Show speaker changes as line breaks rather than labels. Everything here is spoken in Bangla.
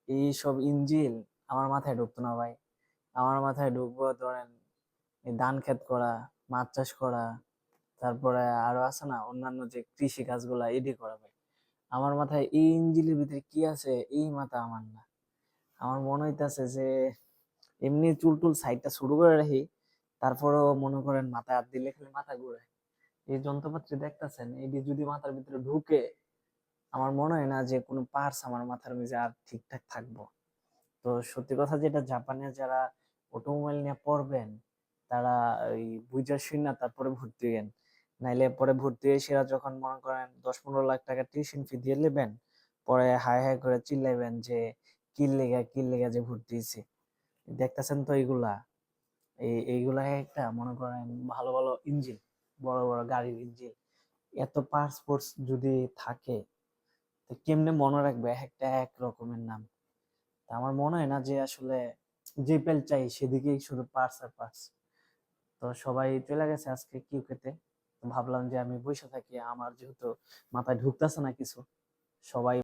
এইসব ইঞ্জিল আমার মাথায় ঢুকতো না ভাই। আমার মাথায় ঢুকবো ধরেন এই ধান ক্ষেত করা, মাছ চাষ করা, তারপরে আরো আছে না অন্যান্য যে কৃষি কাজগুলা এডি করা ভাই। আমার মাথায় এই ইঞ্জিলের ভিতরে কি আছে এই মাথা আমার না। আমার মনে হইতাছে যে এমনি চুল টুল সাইডটা শুরু করে রাখি, তারপরেও মনে করেন মাথায় হাত দিলে খালি মাথা ঘুরায়। এই যন্ত্রপাতি দেখতেছেন এটি যদি মাথার ভিতরে ঢুকে, আমার মনে হয় না যে কোনো পার্টস আমার মাথার মধ্যে আর ঠিকঠাক থাকবো। তো সত্যি কথা যেটা, জাপানে যারা অটোমোবাইল নিয়ে পড়বেন তারা ওই বুঝা শুনা তারপরে ভর্তি হইেন। নাইলে পরে ভর্তি হয়ে সেরা যখন মনে করেন 10-15 লাখ টাকা টিউশন ফি দিয়ে নেবেন, পরে হাই হাই করে চিল্লাইবেন যে কি লেগা যে ভর্তি হয়েছে। দেখতেছেন তো এইগুলা, এইগুলা একটা মনে করেন ভালো ভালো ইঞ্জিন, বড় বড় গাড়ির ইঞ্জিন, এত পাসপোর্টস যদি থাকে তো কেমনে মনে রাখবে এক একটা এক রকমের নাম। তা আমার মনে হয় না যে আসলে যে পেল চাই সেদিকেই শুধু পার্টস আর পার্টস। তো সবাই চলে গেছে আজকে কিউ খেতে। তো ভাবলাম যে আমি বসে থাকি, আমার যেহেতু মাথায় ঢুকতেছে না কিছু, সবাই